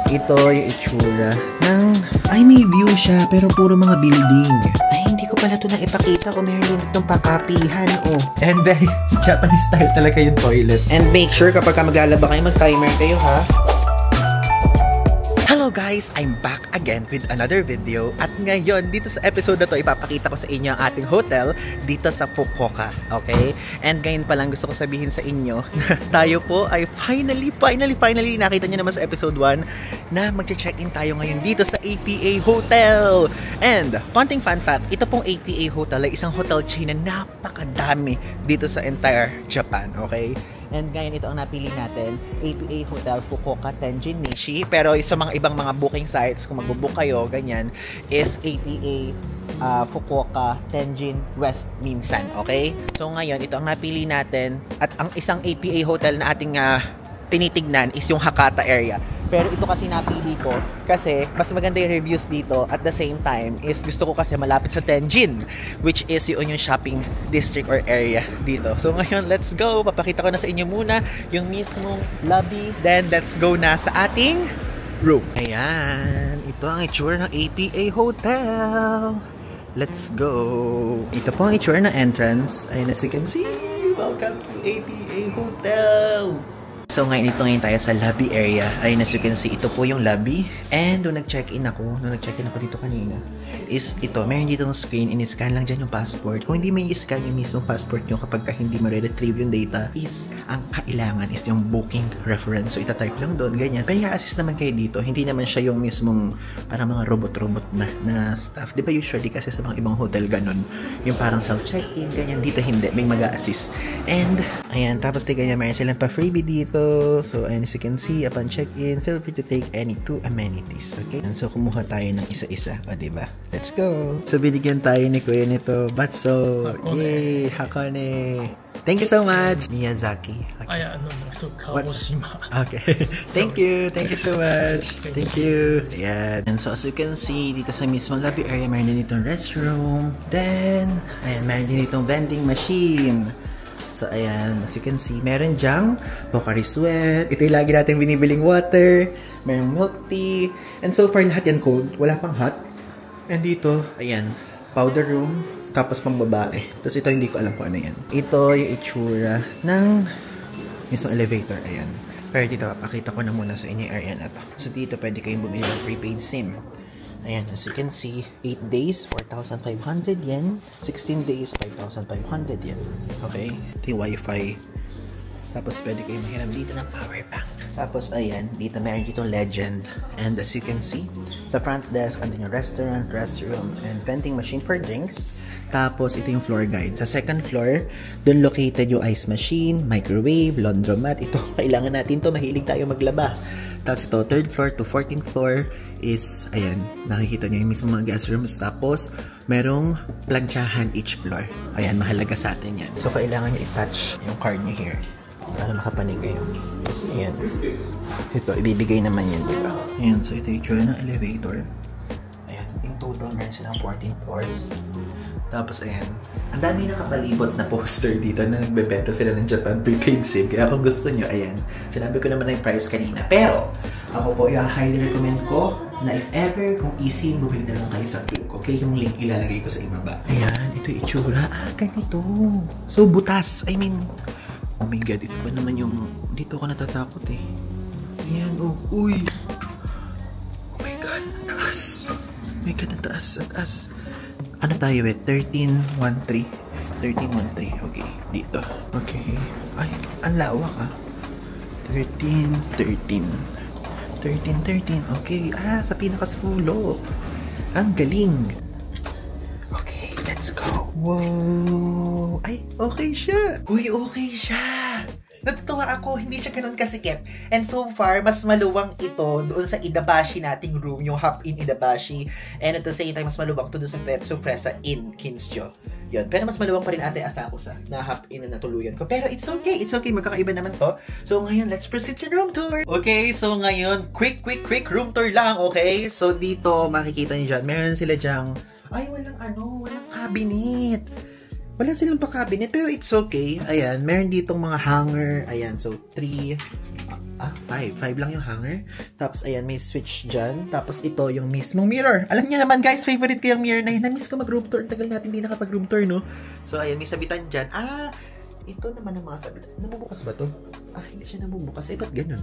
Ito yung itsura ng... Ay, may view siya, pero puro mga building. Ay, hindi ko pala ito na ipakita kung meron din itong pakapihan, oh. And very Japanese style talaga yung toilet. And make sure kapag maglalaba kayo, mag-timer kayo, ha? Hello guys! I'm back again with another video. At ngayon, dito sa episode na to, ipapakita ko sa inyo ang ating hotel dito sa Fukuoka. Okay? And ngayon pa lang gusto ko sabihin sa inyo na tayo po ay finally, nakita nyo naman sa episode 1 na magche-check-in tayo ngayon dito sa APA Hotel. And, konting fun fact, ito pong APA Hotel ay isang hotel chain na napakadami dito sa entire Japan. Okay? And ngayon ito ang napili natin, APA Hotel Fukuoka Tenjin Nishi. Pero sa mga ibang mga booking sites, kung magbo-book kayo, ganyan, is APA Fukuoka Tenjin West minsan. Okay? So ngayon, ito ang napili natin. At ang isang APA hotel na ating tinitignan is yung Hakata area. Pero ito kasi napili ko kasi mas maganda yung reviews dito. At the same time is gusto ko kasi malapit sa Tenjin, which is yung shopping district or area dito. So ngayon, let's go! Papakita ko na sa inyo muna yung mismong lobby. Then let's go na sa ating room. Ayan, ito ang itsura ng APA Hotel. Let's go! Ito po ang itsura ng entrance. Ayan, as you can see, welcome to APA Hotel! So ngayon tayo sa lobby area. Ayun, as you can see, ito po yung lobby. And nung nag-check-in ako dito kanina, is ito, meron dito ng screen, in-scan lang dyan yung passport. Kung hindi may i-scan yung mismong passport nyo kapag hindi ma-retrieve yung data, is ang kailangan is yung booking reference. So itatype lang doon, ganyan. Pero i-assist naman kayo dito. Hindi naman siya yung mismong parang mga robot-robot na staff. Di ba usually kasi sa mga ibang hotel ganun, yung parang self-check-in, ganyan. Dito hindi, may mag-a-assist. And ayan, tapos ganyan, meron silang pa-freebie dito. So, as you can see, upon check-in, feel free to take any 2 amenities. Okay? And so, kumuha tayo ng isa-isa. O, diba? Let's go! So, binigyan tayo ni Kuya nito. Batso! Yay! Hakone! Thank you so much! Miyazaki. Okay. So, Kagoshima. Okay. Thank you! Thank you so much! Thank you! Ayan. And so, as you can see, dito sa mismong lobby area, meron din itong restroom. Then, ayan, meron din itong vending machine. So, ayan, as you can see, meron dyang Pocari Sweat. Ito yung lagi natin binibiling water. Merong milk tea. And so far, lahat yan cold. Wala pang hot. And dito, ayan, powder room. Tapos pang babae. Tapos ito, hindi ko alam kung ano yan. Ito yung itsura ng mismong elevator. Ayan. Pero dito, pakita ko na muna sa inyo yung area na to. So, dito, pwede kayong bumili ng prepaid SIM. Ayan, as you can see, 8 days, 4,500 yen. 16 days, 5,500 yen. Okay? Ito yung wifi. Tapos, pwede kayo mahiram dito ng power bank. Tapos, ayan, dito meron dito legend. And as you can see, sa front desk, andun yung restaurant, restroom, and vending machine for drinks. Tapos, ito yung floor guide. Sa second floor, dun located yung ice machine, microwave, laundromat. Ito, kailangan natin to. Mahilig tayo maglaba. Tapos ito, 3rd floor to 14th floor is, ayan, nakikita nyo yung mismo mga guest rooms. Tapos, merong plantsahan each floor. Ayan, mahalaga sa atin yan. So, kailangan nyo i-touch yung card nyo here para makapanig kayo. Ayan. Ito, ibibigay naman yan, diba? Ayan, so ito yung itsura ng elevator. Ayan, in total, meron silang 14 floors. Tapos, ayan, ang dami nakapalibot na poster dito na nagbebenta sila ng Japan prepaid SIM. Kaya kung gusto nyo, ayan, sinabi ko naman na yung price kanina. Pero, ako po, highly recommend ko na if ever, kung eSIM, bumili na lang kayo sa Klook. Okay, yung link ilalagay ko sa ibaba. Ayan, ito yung itsura. Ganito. So, butas. I mean, oh my God, ito ba naman yung, dito ako natatakot eh. Ayan, oh, uy. Oh my God, ang taas. Oh my God, ang taas, ang taas. Ano tayo eh? 1313. 1313. Okay. Dito. Okay. Ay, ang lawak ah. 1313. 1313. Okay. Ah, sa pinakasulok. Ang galing. Okay, let's go. Wow. Ay, okay siya. Uy, okay siya. Natutuwa ako, hindi siya ganun kasikip. And so far, mas maluwang ito doon sa Idabashi nating room, yung Hop-In Idabashi. And at the same time, mas maluwang ito doon sa Petsu Fresa in Kinsjo. Yun. Pero mas maluwang pa rin ate Asakusa na Hop-In na natuluyan ko. Pero it's okay, magkakaiba naman to. So ngayon, let's proceed sa room tour. Okay, so ngayon, quick room tour lang, okay? So dito, makikita niyo dyan, meron sila dyang, ay, walang cabinet. Wala silang pa-cabinet, pero it's okay. Ayan, meron ditong mga hanger. Ayan, so 3 5 lang yung hanger. Tapos, ayan, may switch dyan. Tapos, ito yung mismong mirror. Alam niyo naman, guys, favorite ko yung mirror na yun. Na-miss ko mag-room tour. Ang tagal natin hindi nakapag-room tour, no? So, ayan, may sabitan dyan. Ito naman ang mga sabitan. Nabubukas ba to? Hindi siya nabubukas. Ba't ganun?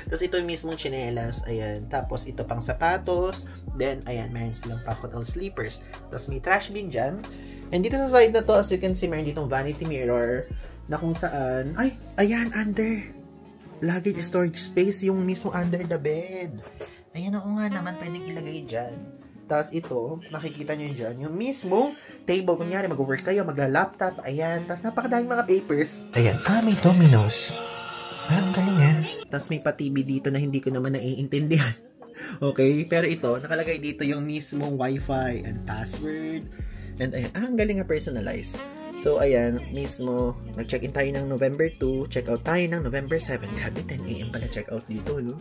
Tapos, ito yung mismong chinelas. Ayan. Tapos, ito pang sapatos. Then, ayan, meron silang pa hotel sleepers. Tapos, may trash bin dyan. And dito sa side na to, as you can see, meron ditong vanity mirror na kung saan, ayan, under luggage storage space, yung mismo under the bed. Ayan, oo nga naman, pwedeng ilagay dyan. Tapos ito, makikita nyo dyan, yung mismo table, kunyari, mag-work kayo, magla-laptop, ayan. Tapos napakadaming mga papers. Ayan, may Domino's. Ang galing Tapos may pa-TV dito na hindi ko naman naiintindihan. Okay, pero ito, nakalagay dito yung mismong wifi and password. And ayan, ang galing personalized. So, ayan, mismo, nag-check-in tayo ng November 2, check-out tayo ng November 7. Grabe, 10 AM pala check-out dito, no?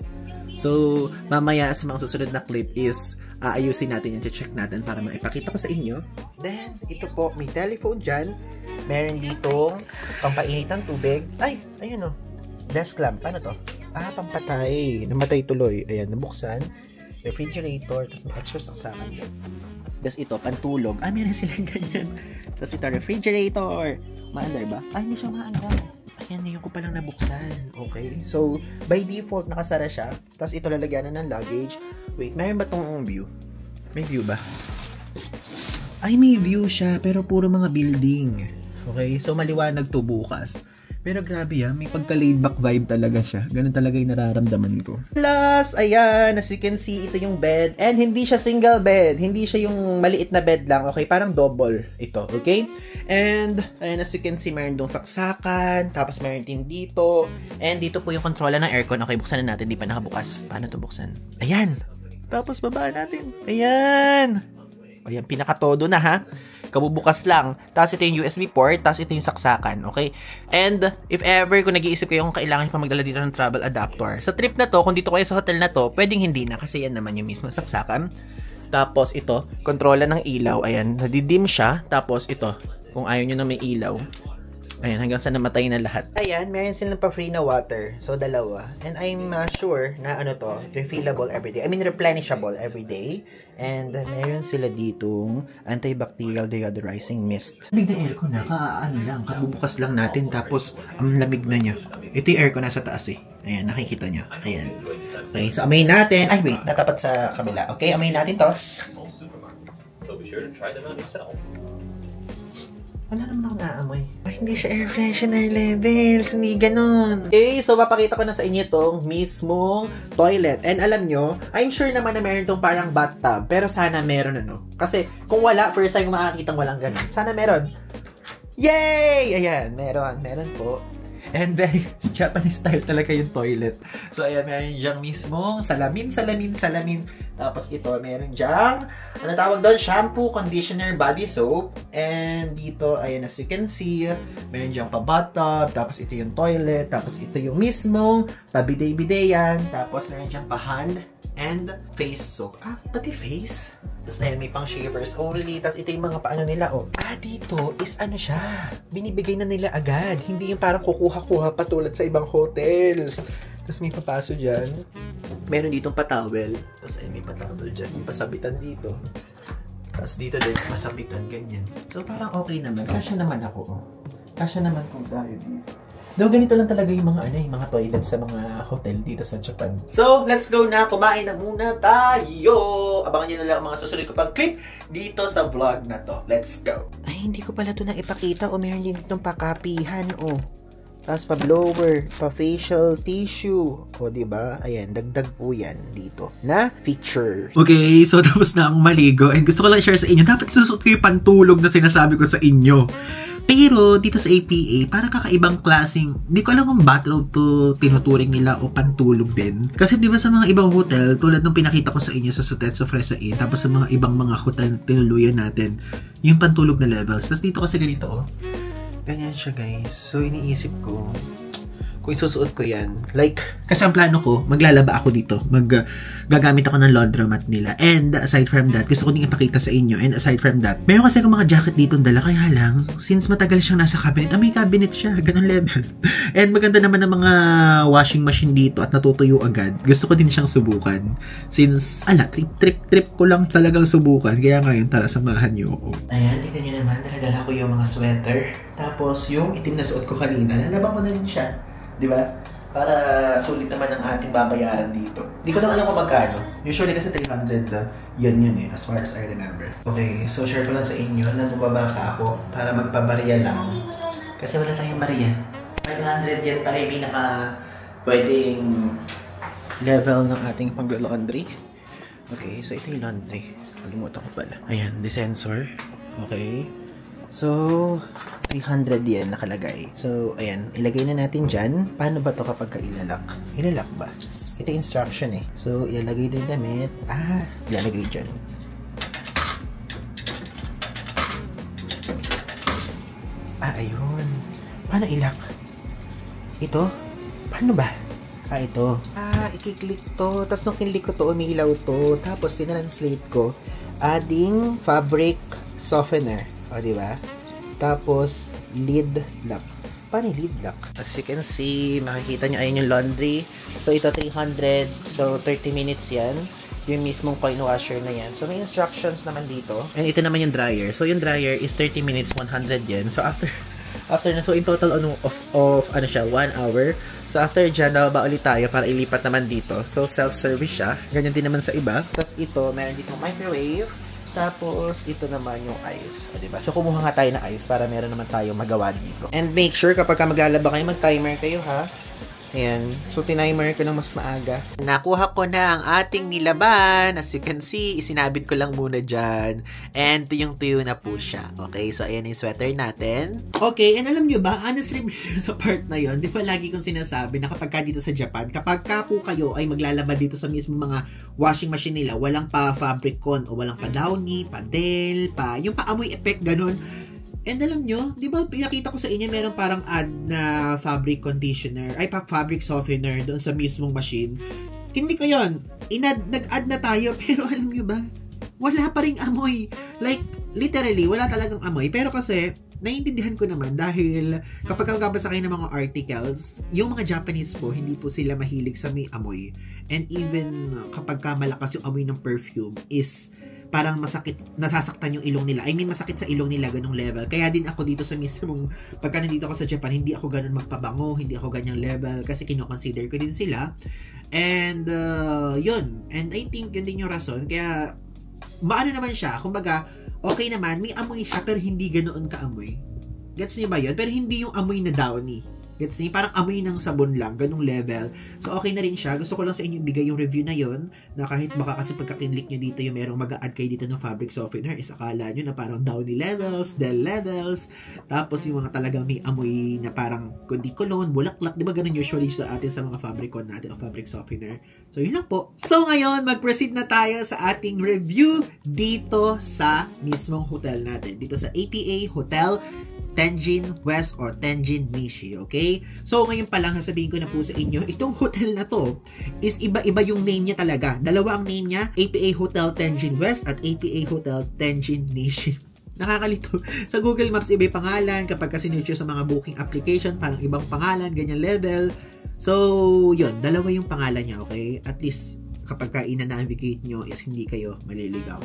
So, mamaya sa mga susunod na clip is, ayusin natin yung check natin para maipakita ko sa inyo. Then, ito po, may telephone dyan. Meron dito, pampainit ng tubig. Ayun o, desk lamp. Ano to? Pampatay. Namatay tuloy. Ayan, nabuksan. Refrigerator, tapos may extra saksakan dyan. Tapos ito, pantulog. Meron silang ganyan. Tapos ito, refrigerator. Maandar ba? Hindi siya maandar. Ayan, yung ko palang nabuksan. Okay. So, by default, nakasara siya. Tapos ito, lalagyanan ng luggage. Wait, meron ba itong view? May view ba? May view siya, pero puro mga building. Okay. So, maliwanag to bukas. Pero grabe may pagka-laid back vibe talaga siya. Ganun talaga yung nararamdaman ko. Plus, ayan, as you can see, ito yung bed. And hindi siya single bed. Hindi siya yung maliit na bed lang. Okay, parang double ito. Okay? And, ayan, as you can see, meron dong saksakan. Tapos meron din dito. And dito po yung controller ng aircon. Okay, buksan na natin. Di pa nakabukas. Paano to buksan? Ayan. Tapos baba natin. Ayan. Ayan, pinaka-todo na ha. Kabubukas lang. Tapos ito yung USB port. Tapos ito yung saksakan. Okay? And if ever kung nag-iisip kayo kung kailangan pa magdala dito ng travel adapter. Sa trip na to, kung dito kayo sa hotel na to, pwedeng hindi na. Kasi yan naman yung mismo saksakan. Tapos ito, kontrola ng ilaw. Ayan, nadidim siya. Tapos ito, kung ayaw nyo na may ilaw. Ayan, hanggang sa namatay na lahat. Ayan, meron silang pa-free na water. So, dalawa. And I'm sure na refillable everyday. I mean, replenishable everyday. And meron sila ditong antibacterial deodorizing mist. Lamig na aircon na. Kabubukas lang natin. Tapos, ang lamig na niya. Ito yung aircon nasa taas Ayan, nakikita niyo. Ayan. Okay, so amayin natin. Wait, natapat sa kabila. Okay, amayin natin to. So be sure to try them out yourself. Wala naman ako naamoy. Hindi siya air freshener levels. Hindi ganun. Okay, so papakita ko na sa inyo itong mismong toilet. And alam nyo, I'm sure naman na meron itong parang bathtub. Pero sana meron Kasi kung wala, first time ko makakitang walang ganun. Sana meron. Yay! Ayan, meron. Meron po. And very Japanese style talaga yung toilet. So, ayan, meron diyang mismong salamin. Tapos ito, meron diyang, tawag doon? Shampoo, conditioner, body soap. And dito, ayan, as you can see, meron diyang pa-bathtub. Tapos ito yung toilet. Tapos ito yung mismong pa-bidet-bidet. Tapos meron diyang pa-hand and face soap. Pati face? Tapos ayan, may pang shavers only. Tapos ito yung mga paano nila, dito is siya. Binibigay na nila agad. Hindi yung parang kukuha-kuha pa tulad sa ibang hotels. Tapos may papaso dyan. Meron ditong patawel. Tapos ayun, may patawel dyan. May pasabitan dito. Tapos dito din, pasabitan, ganyan. So parang okay naman. Kasya naman ako, Kasya naman kung tayo dito. Though ganito lang talaga yung mga yung mga toilet sa mga hotel dito sa Japan. So, let's go na. Kumain na muna tayo. Abangan nyo na lang ang mga susunod ko pang clip dito sa vlog na to. Let's go. Hindi ko pala ito na ipakita. Meron din itong pakapihan, Tapos pa-blower, pa-facial tissue. Diba? Ayan, dagdag po yan dito na feature. Okay, so tapos na akong maligo. And gusto ko lang share sa inyo. Dapat isusuot ko yung pantulog na sinasabi ko sa inyo. Pero, dito sa APA, parang kakaibang klaseng, hindi ko alam kung bathrobe to tinuturing nila o pantulog din. Kasi di ba sa mga ibang hotel, tulad nung pinakita ko sa inyo sa Sotetsu Fresa Inn, tapos sa mga ibang mga hotel na tinuluyan natin, yung pantulog na levels. Tapos dito kasi ganito, ganyan siya guys. So, iniisip ko, kung isusuot ko yan. Like, kasi ang plano ko, maglalaba ako dito. Gagamit ako ng laundromat nila. And aside from that, gusto ko din ipakita sa inyo. And aside from that, meron kasi akong mga jacket dito dala. Kaya lang, since matagal siyang nasa cabinet, may cabinet siya. Ganun level. And maganda naman ng mga washing machine dito at natutuyo agad. Gusto ko din siyang subukan. Since, trip ko lang talagang subukan. Kaya ngayon, tara, samahan niyo ako. Ayan, tignan niyo naman. Dala ko yung mga sweater. Tapos, yung itim na suot ko kanina, nalabang ko na din siya. Diba? Para sulit naman ang ating babayaran dito. Hindi ko lang alam kung magkano. Usually kasi 300 yun as far as I remember. Okay, so share ko lang sa inyo na bumaba pa ako para magpabariya lang. Kasi wala tayong bariya. 500 yan para yung pinaka pwedeng level ng ating pag-laundry. Okay, so ito yung laundry. Kalimutan ko pala. Ayan, the sensor. Okay. So, 300 yan nakalagay. So, ayan. Ilagay na natin dyan. Paano ba to kapag ilalak? Ilalak ba? Ito instruction eh. So, ilalagay din damit. Ilalagay dyan. Ayun. Paano ilak? Ito? Paano ba? Ito. Ikiklik to. Tapos nung kinlik ko to, umilaw to. Tapos, tinranslate ko. Adding fabric softener. O, diba? Tapos, lid lock. Paano lid lock? As you can see, makikita nyo, ayun yung laundry. So, ito 300. So, 30 minutes yan. Yung mismong coin washer na yan. So, may instructions naman dito. And ito naman yung dryer. So, yung dryer is 30 minutes, 100 yen. So, after na, so in total of ano siya, 1 hour. So, after dyan, nababa ulit tayo para ilipat naman dito. So, self-service siya. Ganyan din naman sa iba. Tapos, ito, meron dito microwave. Tapos, ito naman yung ice. O, diba? So, kumuha nga tayo ng ice para meron naman tayo magawa dito. And make sure kapag maglalaba kayo, mag-timer kayo, ha? Ayan. So, tinimer ko ng mas maaga. Nakuha ko na ang ating nilaban. As you can see, isinabit ko lang muna dyan. And tuyong-tuyo na po siya. Okay? So, ayan yung sweater natin. Okay, and alam nyo ba, honestly, sa part na yon, di ba lagi kong sinasabi na kapag ka dito sa Japan, kapag ka po kayo ay maglalaba dito sa mismo mga washing machine nila, walang pa fabric con o walang pa downy, pa del, pa yung paamoy effect, ganun. And alam nyo, di ba, pinakita ko sa inyo, meron parang ad na fabric conditioner, fabric softener doon sa mismong machine. Hindi ko yun. Nag-add na tayo, pero alam nyo ba, wala pa ring amoy. Like, literally, wala talagang amoy. Pero kasi, naiintindihan ko naman dahil kapag magbabasa kayo ng mga articles, yung mga Japanese po, hindi po sila mahilig sa may amoy. And even kapag malakas yung amoy ng perfume is parang masakit, nasasaktan yung ilong nila. I mean, masakit sa ilong nila, ganong level. Kaya din ako dito sa mismong, pagka nandito ako sa Japan, hindi ako ganon magpabango, hindi ako ganyang level, kasi kino-consider ko din sila. And, yun. And I think, yun din yung rason. Kaya, maano naman siya, kumbaga, okay naman, may amoy siya, pero hindi ganoon ka-amoy. Gets niyo ba yun? Pero hindi yung amoy na downy. Gets niyo? Parang amoy ng sabon lang, ganung level. So, okay na rin siya. Gusto ko lang sa inyo bigay yung review na yon na kahit baka kasi pagka-kinlik nyo dito yung merong mag-a-add kayo dito ng fabric softener, is akala nyo na parang downy levels, del levels, tapos yung mga talagang may amoy na parang kundi cologne, bulaklak, di ba ganun usually sa atin sa mga fabric con natin o fabric softener. So, yun lang po. So, ngayon, mag-proceed na tayo sa ating review dito sa mismong hotel natin. Dito sa APA Hotel Tenjin West or Tenjin Nishi, okay? So, ngayon pa lang, sasabihin ko na po sa inyo, itong hotel na to is iba-iba yung name niya talaga. Dalawa ang name niya, APA Hotel Tenjin West at APA Hotel Tenjin Nishi. Nakakalito. Sa Google Maps, iba yung pangalan. Kapag kasi sinerch sa mga booking application, parang ibang pangalan, ganyan level. So, yun, dalawa yung pangalan niya, okay? At least, kapag ka ina-navigate nyo is hindi kayo maliligaw.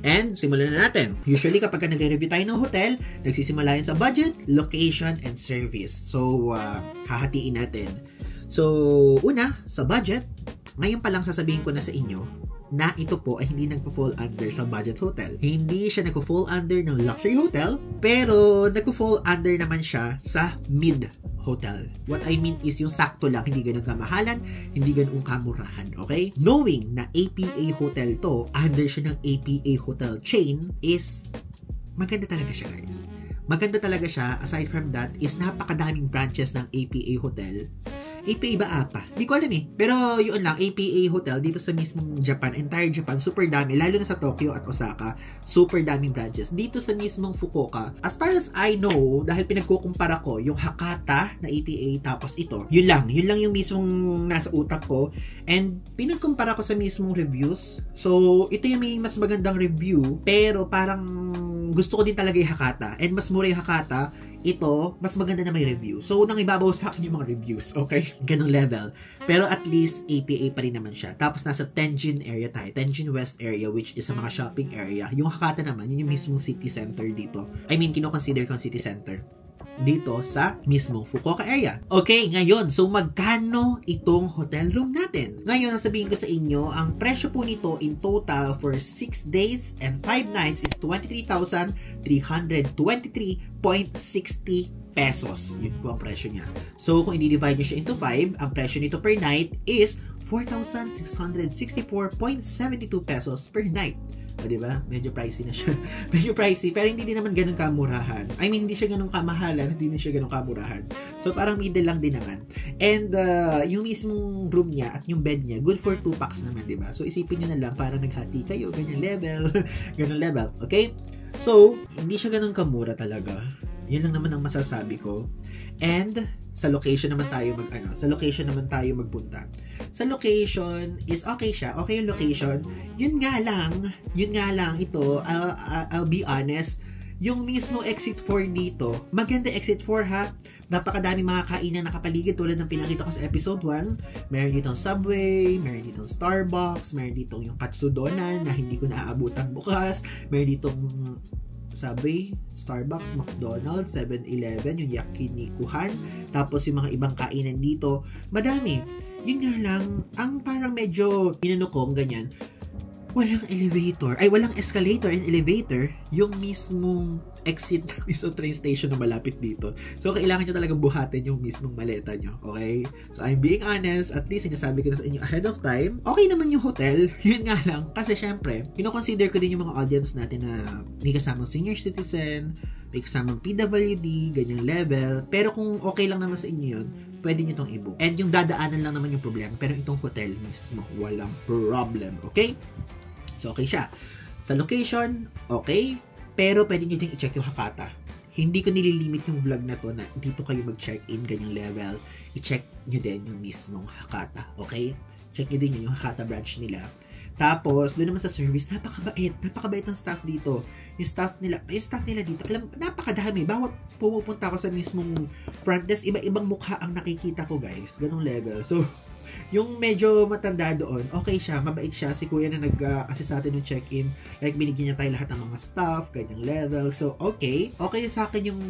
And, simulan na natin. Usually, kapag nagre-review tayo ng hotel, nagsisimula yun sa budget, location, and service. So, hahatiin natin. So, una, sa budget, ngayon pa lang sasabihin ko na sa inyo na ito po ay hindi nagpo-fall under sa budget hotel. Hindi siya nagpo-fall under ng luxury hotel, pero nagpo-fall under naman siya sa mid hotel. What I mean is yung sakto lang, hindi ganun kamahalan, hindi ganun kamurahan, okay? Knowing na APA hotel to, under siya ng APA hotel chain, is maganda talaga siya, guys. Maganda talaga siya. Aside from that, is napakadaming branches ng APA hotel. APA ba APA? Di ko alam eh. Pero yun lang, APA hotel dito sa mismong Japan, entire Japan, super dami. Lalo na sa Tokyo at Osaka, super daming branches. Dito sa mismong Fukuoka, as far as I know, dahil pinagkukumpara ko yung Hakata na APA tapos ito, yun lang yung mismong nasa utak ko. And pinagkumpara ko sa mismong reviews. So, ito yung may mas magandang review, pero parang gusto ko din talaga yung Hakata. And mas mura yung Hakata. Ito, mas maganda na may review. So, nang ibabaw sa akin yung mga reviews, okay? Ganong level. Pero at least, APA pa rin naman siya. Tapos, nasa Tenjin area tayo. Tenjin West area, which is sa mga shopping area. Yung Hakata naman, yun yung mismong city center dito. I mean, kino-consider kong city center dito sa mismong Fukuoka area. Okay, ngayon, so magkano itong hotel room natin? Ngayon, sasabihin ko sa inyo, ang presyo po nito in total for 6 days and 5 nights is 23,323.60 pesos. Yun po ang presyo niya. So, kung i-divide niyo siya into 5, ang presyo nito per night is 4,664.72 pesos per night. O, diba? Medyo pricey na siya. Medyo pricey, pero hindi din naman ganun kamurahan. I mean, hindi siya ganun kamahalan, hindi din siya ganun kamurahan. So, parang middle lang din naman. And, yung mismong room niya at yung bed niya, good for 2 packs naman, diba? So, isipin nyo na lang, parang naghati kayo, ganyan level, ganun level. Okay? So, hindi siya ganun kamura talaga. Yun lang naman ang masasabi ko. And, sa location naman tayo magpunta. Sa location is okay siya. Okay yung location. Yun nga lang ito, I'll be honest, yung mismo exit 4 dito, maganda exit 4 ha. Napakadami mga kainan nakapaligid tulad ng pinakita ko sa episode 1. Meron ditong Subway, meron ditong Starbucks, meron ditong yung Katsudonan na hindi ko naaabutan bukas, meron ditong Subway, Starbucks, McDonald's, 7-Eleven, yung Yakinikuhan, tapos yung mga ibang kainan dito, madami. Yun nga lang, ang parang medyo inanokong ganyan, walang escalator and elevator, yung mismong exit ng isang train station na malapit dito. So, kailangan nyo talagang buhatin yung mismong maleta nyo. Okay? So, I'm being honest. At least, sinasabi ko na sa inyo ahead of time. Okay naman yung hotel. Yun nga lang. Kasi, syempre, kino-consider ko din yung mga audience natin na may kasamang senior citizen, may kasamang PWD, ganyang level. Pero kung okay lang naman sa inyo yun, pwede nyo itong i-book. And yung dadaanan lang naman yung problema. Pero itong hotel mismo, walang problem. Okay? So, okay siya. Sa location, okay. Pero pwede nyo din i-check yung Hakata. Hindi ko nililimit yung vlog na to na dito kayo mag-check-in, ganyang level. I-check nyo din yung mismong Hakata. Okay? Check nyo din yung Hakata branch nila. Tapos, doon naman sa service, napakabait ng staff dito. Yung staff nila dito, alam, napakadami. Bawat pumupunta ako sa mismong front desk, iba-ibang mukha ang nakikita ko, guys. Ganong level. So, yung medyo matanda doon, okay siya, mabait siya. Si kuya na nag-assist sa atin ng check-in, like binigyan niya tayo lahat ng mga staff, ganyang level. So, okay. Okay sa akin yung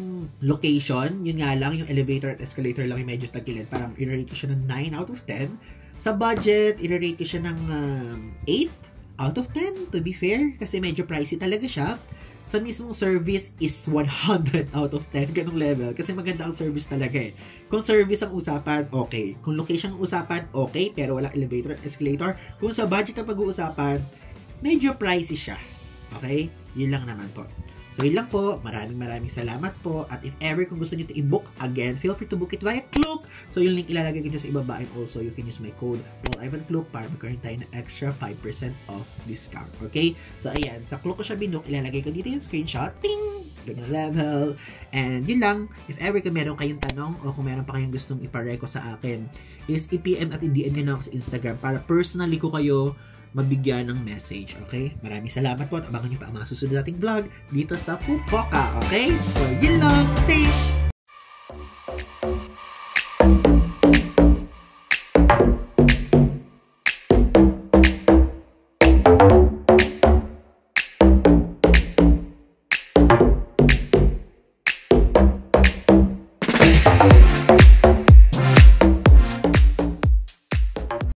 location. Yun nga lang, yung elevator at escalator lang yung medyo tagilid. Parang i-rate ko siya ng 9 out of 10. Sa budget, i-rate ko siya ng 8 out of 10, to be fair. Kasi medyo pricey talaga siya. Sa mismong service is 100 out of 10, ganung level. Kasi maganda ang service talaga eh. Kung service ang usapan, okay. Kung location ang usapan, okay. Pero walang elevator at escalator. Kung sa budget ang pag-uusapan, medyo pricey siya. Okay? Yun lang naman po. So, yun lang po. Maraming salamat po. At if ever kung gusto nyo to i-book, again, feel free to book it via Klook. So, yung link ilalagay ko nyo sa ibaba. And also, you can use my code PaulIvanKlook para magkaroon tayo ng extra 5% off discount. Okay? So, ayan. Sa Klook ko siya binook. Ilalagay ko dito yung screenshot. Ting! Ganyan level. And yun lang. If ever kung meron kayong tanong o kung meron pa kayong gustong ipareko sa akin, is i-PM at i-DM nyo na ako sa Instagram para personally ko kayo mabigyan ng message, okay? Maraming salamat po at abangan nyo pa ang mga susunod nating vlog dito sa Fukuoka, okay? So, yun lang! Thanks!